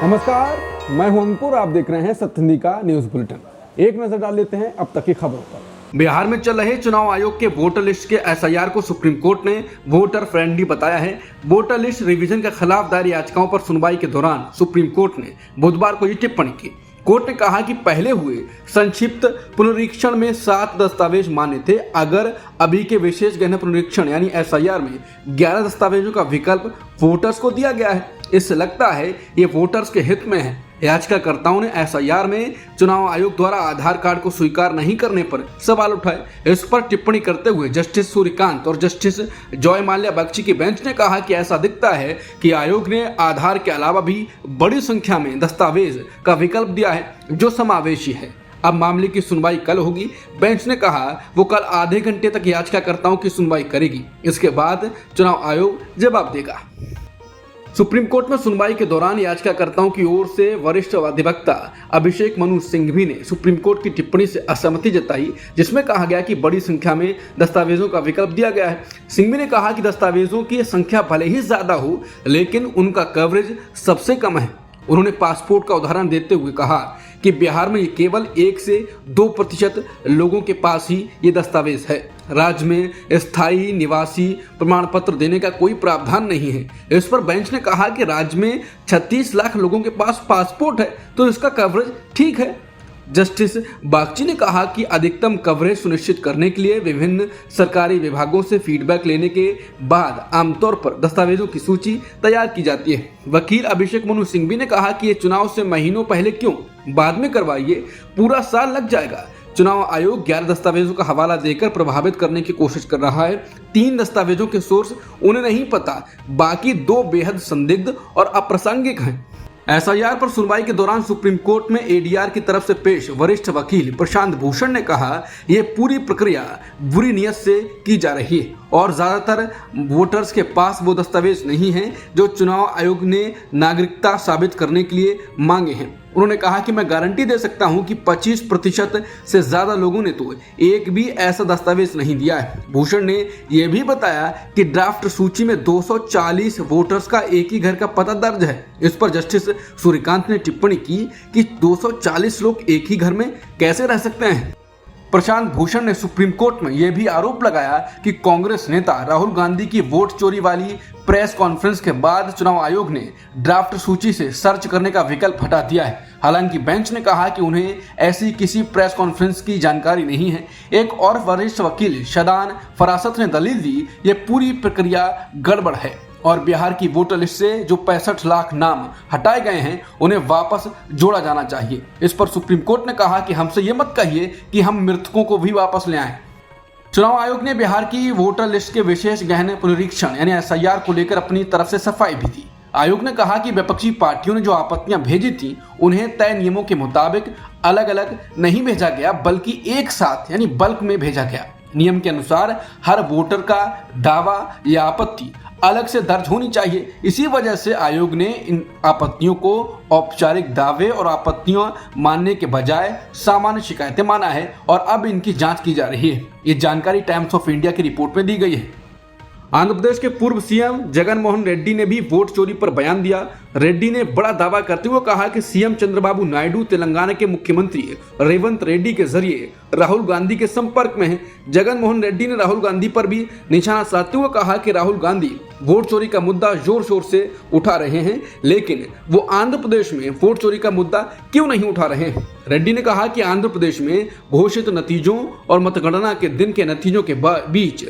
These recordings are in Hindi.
नमस्कार, मैं हूं अंकुर। आप देख रहे हैं सत्यनिधि का न्यूज बुलेटिन। एक नजर डाल लेते हैं अब तक की खबरों पर। बिहार में चल रहे चुनाव आयोग के वोटर लिस्ट के एसआईआर को सुप्रीम कोर्ट ने वोटर फ्रेंडली बताया है। वोटर लिस्ट रिवीजन के खिलाफ दायर याचिकाओं पर सुनवाई के दौरान सुप्रीम कोर्ट ने बुधवार को ये टिप्पणी की। कोर्ट ने कहा कि पहले हुए संक्षिप्त पुनरीक्षण में 7 दस्तावेज मान्य थे। अगर अभी के विशेष गहन पुनरीक्षण यानी एसआईआर में 11 दस्तावेजों का विकल्प वोटर्स को दिया गया है, इससे लगता है ये वोटर्स के हित में है। याचिकाकर्ताओं ने एसआईआर में चुनाव आयोग द्वारा आधार कार्ड को स्वीकार नहीं करने पर सवाल उठाए। इस पर टिप्पणी करते हुए जस्टिस सूर्यकांत और जस्टिस जॉय माल्या बख्शी की बेंच ने कहा कि ऐसा दिखता है कि आयोग ने आधार के अलावा भी बड़ी संख्या में दस्तावेज का विकल्प दिया है जो समावेशी है। अब मामले की सुनवाई कल होगी। बेंच ने कहा वो कल आधे घंटे तक याचिकाकर्ताओं की सुनवाई करेगी। इसके बाद चुनाव आयोग जवाब देगा। सुप्रीम कोर्ट में सुनवाई के दौरान याचिकाकर्ताओं की ओर से वरिष्ठ अधिवक्ता अभिषेक मनु सिंघवी ने सुप्रीम कोर्ट की टिप्पणी से असहमति जताई, जिसमें कहा गया कि बड़ी संख्या में दस्तावेजों का विकल्प दिया गया है। सिंघवी ने कहा कि दस्तावेजों की संख्या भले ही ज्यादा हो, लेकिन उनका कवरेज सबसे कम है। उन्होंने पासपोर्ट का उदाहरण देते हुए कहा कि बिहार में केवल 1 से 2% लोगों के पास ही ये दस्तावेज है। राज्य में स्थायी निवासी प्रमाण पत्र देने का कोई प्रावधान नहीं है। इस पर बेंच ने कहा कि राज्य में 36 लाख लोगों के पास पासपोर्ट है, तो इसका कवरेज ठीक है। जस्टिस बागची ने कहा कि अधिकतम कवरेज सुनिश्चित करने के लिए विभिन्न सरकारी विभागों से फीडबैक लेने के बाद आमतौर पर दस्तावेजों की सूची तैयार की जाती है। वकील अभिषेक मनु सिंघवी ने कहा कि ये चुनाव से महीनों पहले क्यों, बाद में करवाइए, पूरा साल लग जाएगा। चुनाव आयोग 11 दस्तावेजों का हवाला देकर प्रभावित करने की कोशिश कर रहा है। 3 दस्तावेजों के सोर्स उन्हें नहीं पता, बाकी 2 बेहद संदिग्ध और अप्रासंगिक हैं। एसआईआर पर सुनवाई के दौरान सुप्रीम कोर्ट में एडीआर की तरफ से पेश वरिष्ठ वकील प्रशांत भूषण ने कहा यह पूरी प्रक्रिया बुरी नीयत से की जा रही है और ज्यादातर वोटर्स के पास वो दस्तावेज नहीं हैं जो चुनाव आयोग ने नागरिकता साबित करने के लिए मांगे हैं। उन्होंने कहा कि मैं गारंटी दे सकता हूं कि 25% से ज्यादा लोगों ने तो एक भी ऐसा दस्तावेज नहीं दिया है। भूषण ने यह भी बताया कि ड्राफ्ट सूची में 240 वोटर्स का एक ही घर का पता दर्ज है। इस पर जस्टिस सूर्यकांत ने टिप्पणी की कि 240 लोग एक ही घर में कैसे रह सकते हैं। प्रशांत भूषण ने सुप्रीम कोर्ट में यह भी आरोप लगाया कि कांग्रेस नेता राहुल गांधी की वोट चोरी वाली प्रेस कॉन्फ्रेंस के बाद चुनाव आयोग ने ड्राफ्ट सूची से सर्च करने का विकल्प हटा दिया है। हालांकि बेंच ने कहा कि उन्हें ऐसी किसी प्रेस कॉन्फ्रेंस की जानकारी नहीं है। एक और वरिष्ठ वकील शदान फरासत ने दलील दी ये पूरी प्रक्रिया गड़बड़ है और बिहार की वोटर लिस्ट से जो 65 लाख नाम हटाए गए हैं उन्हें वापस जोड़ा जाना चाहिए। इस पर सुप्रीम कोर्ट ने कहा कि हमसे ये मत कहिए कि हम मृतकों को भी वापस ले आएं। चुनाव आयोग ने बिहार की वोटर लिस्ट के विशेष गहन पुनरीक्षण यानी एसआईआर को लेकर अपनी तरफ से सफाई भी दी। आयोग ने कहा कि विपक्षी पार्टियों ने जो आपत्तियां भेजी थी उन्हें तय नियमों के मुताबिक अलग अलग नहीं भेजा गया, बल्कि एक साथ यानी बल्क में भेजा गया। नियम के अनुसार हर वोटर का दावा या आपत्ति अलग से दर्ज होनी चाहिए। इसी वजह से आयोग ने इन आपत्तियों को औपचारिक दावे और आपत्तियां मानने के बजाय सामान्य शिकायतें माना है और अब इनकी जांच की जा रही है। ये जानकारी टाइम्स ऑफ इंडिया की रिपोर्ट में दी गई है। आंध्र प्रदेश के पूर्व सीएम जगन मोहन रेड्डी ने भी वोट चोरी पर बयान दिया। रेड्डी ने बड़ा दावा करते हुए कहा कि सीएम चंद्रबाबू नायडू तेलंगाना के मुख्यमंत्री रेवंत रेड्डी के जरिए राहुल गांधी के संपर्क में हैं। जगन मोहन रेड्डी ने राहुल गांधी पर भी निशाना साधते हुए कहा कि राहुल गांधी वोट चोरी का मुद्दा जोर शोर से उठा रहे हैं, लेकिन वो आंध्र प्रदेश में वोट चोरी का मुद्दा क्यों नहीं उठा रहे हैं। रेड्डी ने कहा कि आंध्र प्रदेश में घोषित नतीजों और मतगणना के दिन के नतीजों के बीच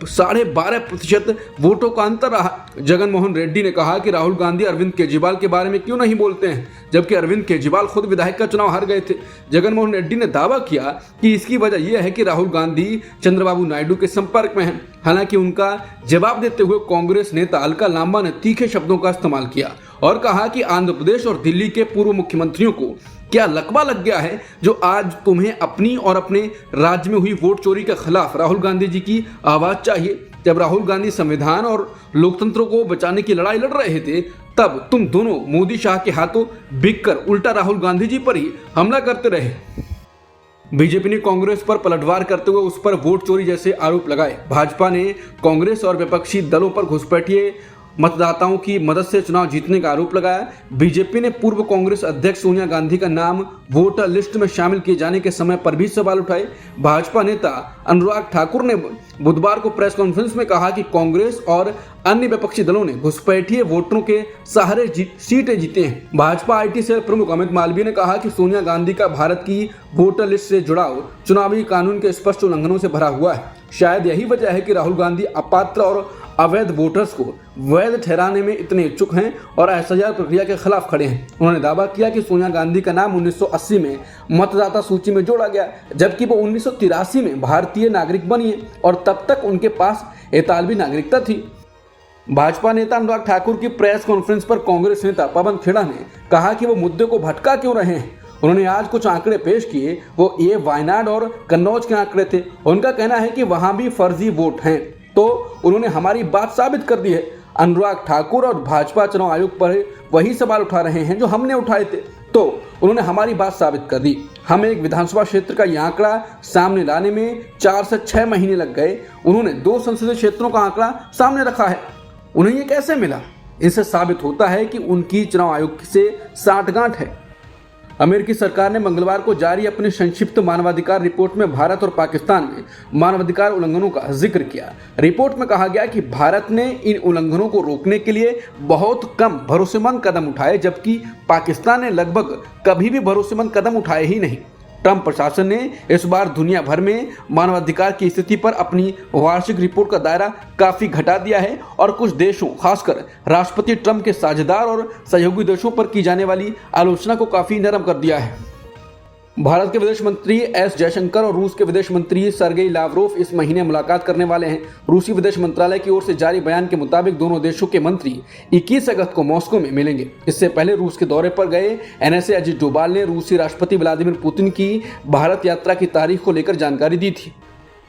12.5% वोटों का अंतर रहा। जगन मोहन रेड्डी ने कहा कि राहुल गांधी अरविंद केजरीवाल के बारे में क्यों नहीं बोलते हैं, जबकि अरविंद केजरीवाल खुद विधायक का चुनाव हार गए थे। जगन मोहन रेड्डी ने दावा किया कि इसकी वजह यह है कि राहुल गांधी चंद्रबाबू नायडू के संपर्क में हैं। हालांकि उनका जवाब देते हुए कांग्रेस नेता अलका लांबा ने तीखे शब्दों का इस्तेमाल किया और कहा कि आंध्र प्रदेश और दिल्ली के पूर्व मुख्यमंत्रियों को क्या लकवा लग गया है जो आज तुम्हें अपनी और अपने राज्य में हुई वोट चोरी के खिलाफ राहुल गांधी जी की आवाज चाहिए। जब राहुल गांधी संविधान और लोकतंत्र को बचाने की लड़ाई लड़ रहे थे, तब तुम दोनों मोदी शाह के हाथों बिककर उल्टा राहुल गांधी जी पर ही हमला करते रहे। बीजेपी ने कांग्रेस पर पलटवार करते हुए उस पर वोट चोरी जैसे आरोप लगाए। भाजपा ने कांग्रेस और विपक्षी दलों पर घुसपैठिए मतदाताओं की मदद से चुनाव जीतने का आरोप लगाया। बीजेपी ने पूर्व कांग्रेस अध्यक्ष सोनिया गांधी का नाम वोटर लिस्ट में शामिल किए जाने के समय पर भी सवाल उठाए। भाजपा नेता अनुराग ठाकुर ने बुधवार को प्रेस कॉन्फ्रेंस में कहा कि कांग्रेस और अन्य विपक्षी दलों ने घुसपैठिए वोटरों के सहारे सीटें जीते हैं। भाजपा आईटी सेल प्रमुख अमित मालवीय ने कहा कि सोनिया गांधी का भारत की वोटर लिस्ट से जुड़ाव चुनावी कानून के स्पष्ट उल्लंघनों से भरा हुआ है। शायद यही वजह है कि राहुल गांधी अपात्र और अवैध वोटर्स को वैध ठहराने में इतने इच्छुक हैं और एसआईआर प्रक्रिया के खिलाफ खड़े हैं। उन्होंने दावा किया कि सोनिया गांधी का नाम 1980 में मतदाता सूची में जोड़ा गया, जबकि वो 1983 में भारतीय नागरिक बनी है और तब तक उनके पास इतालवी नागरिकता थी। भाजपा नेता अनुराग ठाकुर की प्रेस कॉन्फ्रेंस पर कांग्रेस नेता पवन खेड़ा ने कहा कि वो मुद्दे को भटका क्यों रहे हैं। उन्होंने आज कुछ आंकड़े पेश किए, वो ये वायनाड और कन्नौज के आंकड़े थे। उनका कहना है कि वहां भी फर्जी वोट हैं, तो उन्होंने हमारी बात साबित कर दी है। अनुराग ठाकुर और भाजपा चुनाव आयोग पर वही सवाल उठा रहे हैं जो हमने उठाए थे, तो उन्होंने हमारी बात साबित कर दी। हमें एक विधानसभा क्षेत्र का यह आंकड़ा सामने लाने में 4 से 6 महीने लग गए। उन्होंने 2 संसदीय क्षेत्रों का आंकड़ा सामने रखा है। उन्हें ये कैसे मिला? इससे साबित होता है कि उनकी चुनाव आयोग से साठगांठ है। अमेरिकी सरकार ने मंगलवार को जारी अपनी संक्षिप्त मानवाधिकार रिपोर्ट में भारत और पाकिस्तान में मानवाधिकार उल्लंघनों का जिक्र किया। रिपोर्ट में कहा गया कि भारत ने इन उल्लंघनों को रोकने के लिए बहुत कम भरोसेमंद कदम उठाए, जबकि पाकिस्तान ने लगभग कभी भी भरोसेमंद कदम उठाए ही नहीं। ट्रंप प्रशासन ने इस बार दुनिया भर में मानवाधिकार की स्थिति पर अपनी वार्षिक रिपोर्ट का दायरा काफी घटा दिया है और कुछ देशों, खासकर राष्ट्रपति ट्रंप के साझेदार और सहयोगी देशों पर की जाने वाली आलोचना को काफी नरम कर दिया है। भारत के विदेश मंत्री एस जयशंकर और रूस के विदेश मंत्री सर्गेई लावरोव इस महीने मुलाकात करने वाले हैं। रूसी विदेश मंत्रालय की ओर से जारी बयान के मुताबिक दोनों देशों के मंत्री 21 अगस्त को मॉस्को में मिलेंगे। इससे पहले रूस के दौरे पर गए एनएसए अजित डोभाल ने रूसी राष्ट्रपति व्लादिमीर पुतिन की भारत यात्रा की तारीख को लेकर जानकारी दी थी।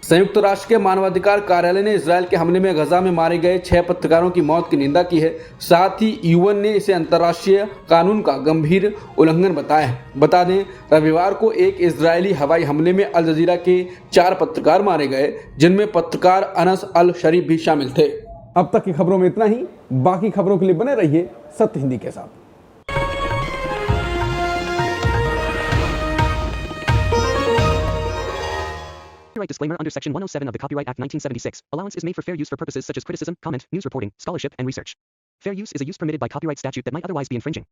संयुक्त राष्ट्र के मानवाधिकार कार्यालय ने इजरायल के हमले में गजा में मारे गए 6 पत्रकारों की मौत की निंदा की है। साथ ही यूएन ने इसे अंतर्राष्ट्रीय कानून का गंभीर उल्लंघन बताया है। बता दें, रविवार को एक इजरायली हवाई हमले में अल जजीरा के 4 पत्रकार मारे गए, जिनमें पत्रकार अनस अल शरीफ भी शामिल थे। अब तक की खबरों में इतना ही। बाकी खबरों के लिए बने रहिए सत्य हिंदी के साथ। Copyright disclaimer under Section 107 of the Copyright Act 1976. Allowance is made for fair use for purposes such as criticism, comment, news reporting, scholarship, and research. Fair use is a use permitted by copyright statute that might otherwise be infringing.